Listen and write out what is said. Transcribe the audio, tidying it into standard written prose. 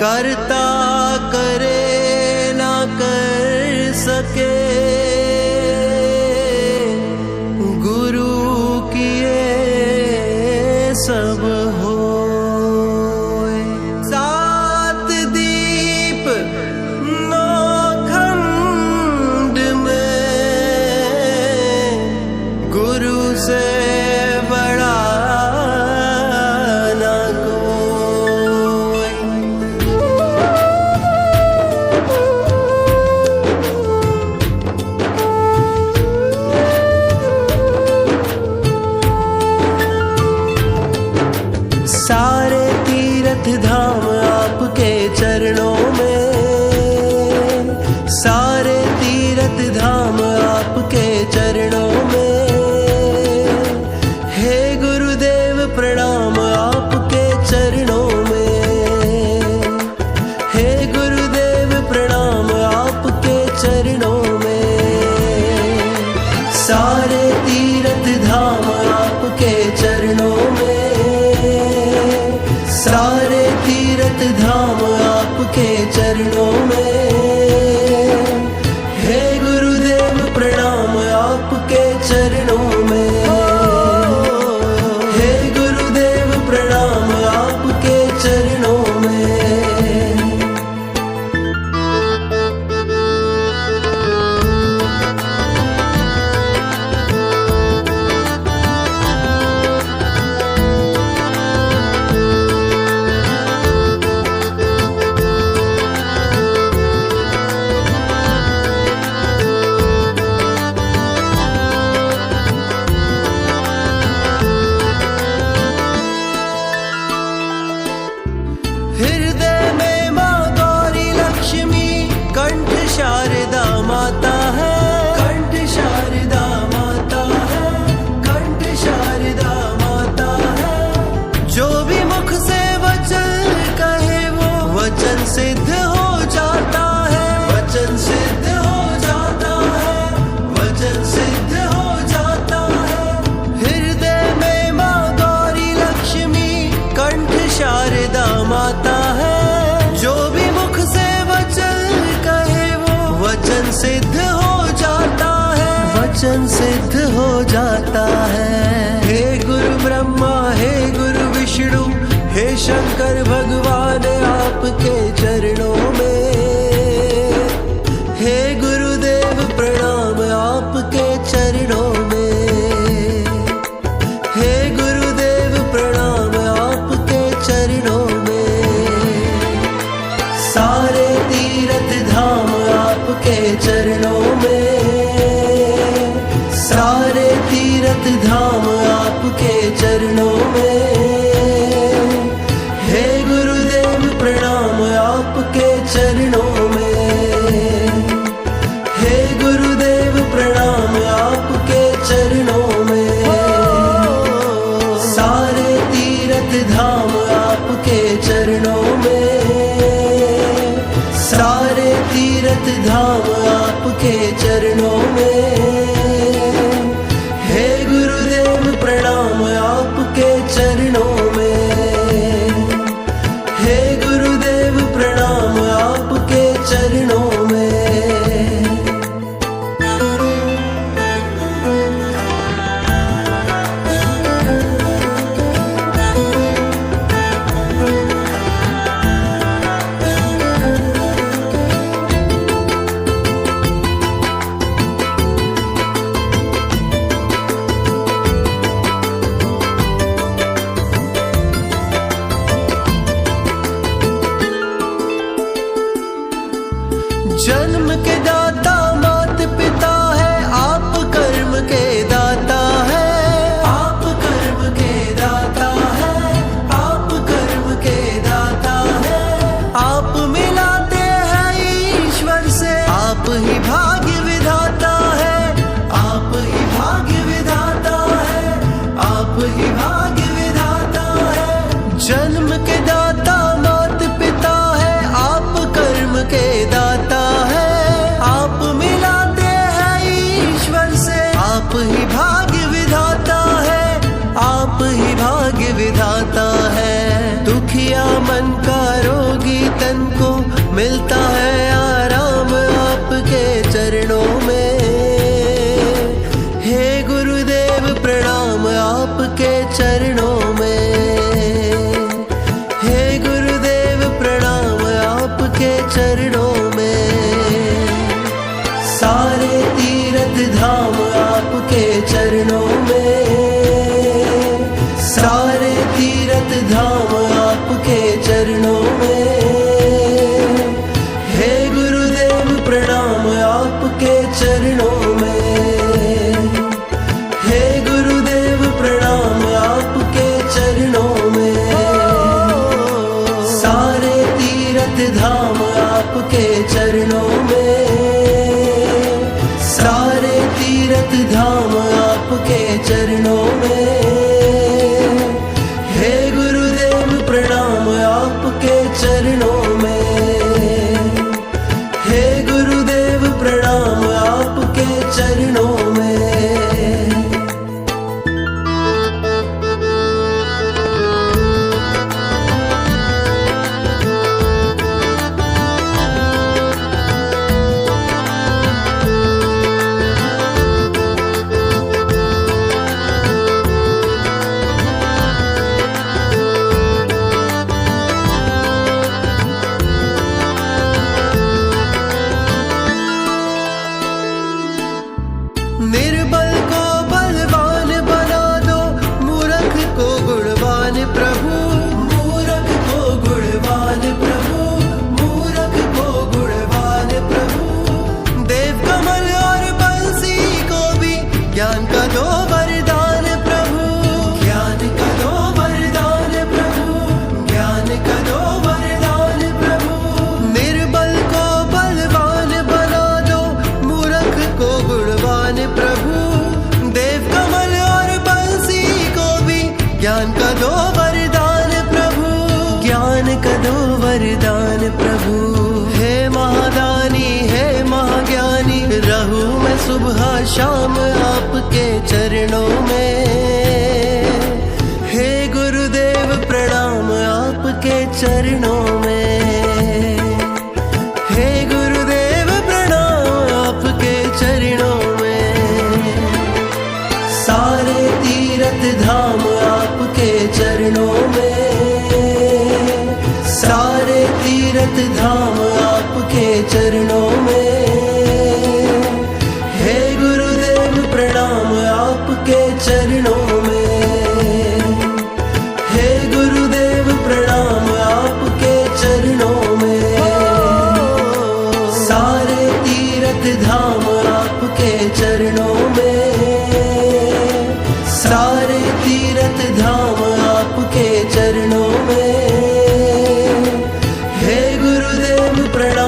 करता करे ना कर सके, गुरु किए सब होए। सात दीप नौ खंड में गुरु से बड़ा ना कोई। सारे तीर्थ धाम आपके चरणों में, सारे तीर्थ धाम आपके चरणों में। हे गुरुदेव प्रणाम आपके चरणों में, हे गुरुदेव प्रणाम आपके चरणों में। सारे तीर्थ धाम आपके चरणों में, सारे तीर्थ धाम आपके चरणों में। हे गुरुदेव प्रणाम आपके चरणों में, हे गुरुदेव प्रणाम आपके चरणों में। हृदय में माँ गौरी लक्ष्मी कंठ शारदा माता है, कंठ शारदा माता है, कंठ शारदा माता है। जो भी मुख से वचन कहे वो वचन सिद्ध हो जाता है, वचन सिद्ध हो जाता है, वचन सिद्ध हो जाता है। हृदय में माँ गौरी लक्ष्मी कंठ शारदा माता है। जो भी मुख से वचन कहे वो वचन सिद्ध हो जाता है, वचन सिद्ध हो जाता है। हे गुरु ब्रह्मा हे गुरु विष्णु हे शंकर भगवान आपके चरणों में। हे गुरुदेव प्रणाम आपके चरणों में, हे गुरुदेव प्रणाम आपके चरणों में। सारे तीर्थ धाम आपके चरणों में, सारे तीर्थ धाम आपके चरणों में। हे गुरुदेव प्रणाम आपके चरणों में, हे गुरुदेव प्रणाम आपके चरणों में। सारे तीर्थ धाम आपके चरणों में, सारे तीर्थ धाम आपके चरणों में। हे गुरुदेव प्रणाम आपके चरणों में, हे गुरुदेव प्रणाम आपके चरणों में। जन्म के दाता मात पिता है, आप कर्म के दाता है, आप कर्म के दाता है, आप कर्म के दाता है। आप मिलाते हैं ईश्वर से, आप ही भाग्य विधाता है, आप ही भाग्य विधाता है, आप ही भाग्य विधाता है। जन्म के दाता मात पिता है, आप कर्म के दाता है, आप चरणों में, सारे तीर्थ धाम आपके चरणों में, सारे तीर्थ धाम आपके चरणों में। हे गुरुदेव प्रणाम आपके चरणों में, हे गुरुदेव प्रणाम आपके चरणों में, सारे तीर्थ धाम आपके चरणों में, सारे तीर्थ धाम आपके चरणों में। हे गुरुदेव प्रणाम आपके चरणों में, हे गुरुदेव प्रणाम आपके चरणों में। निर्बल को बलवान बना दो, मूर्ख को गुणवान प्रभु, मूर्ख को गुणवान प्रभु, मूर्ख को गुणवान प्रभु। देव कमल और बंसी को भी ज्ञान का दो वरदान प्रभु, ज्ञान का दो वरदान प्रभु, ज्ञान का दो वरदान प्रभु। निर्बल को बलवान बना दो, मूर्ख को गुणवान प्रभु। देव कमल और बंसी को भी ज्ञान का दो वरदान प्रभु, ज्ञान का दो वरदान प्रभु। हे महादानी हे महाज्ञानी, रहूं मैं सुबह शाम आपके चरणों में। हे गुरुदेव प्रणाम आपके चरणों में, हे गुरुदेव प्रणाम आपके चरणों में। सारे तीर्थ धाम आपके चरणों में, सारे तीर्थ धाम आपके चरणों में। हे गुरुदेव प्रणाम आपके चरणों में, हे गुरुदेव प्रणाम आपके चरणों में। सारे तीर्थ धाम आपके चरणों में, सारे तीर्थ धाम आपके चरणों में। हे गुरुदेव प्रणाम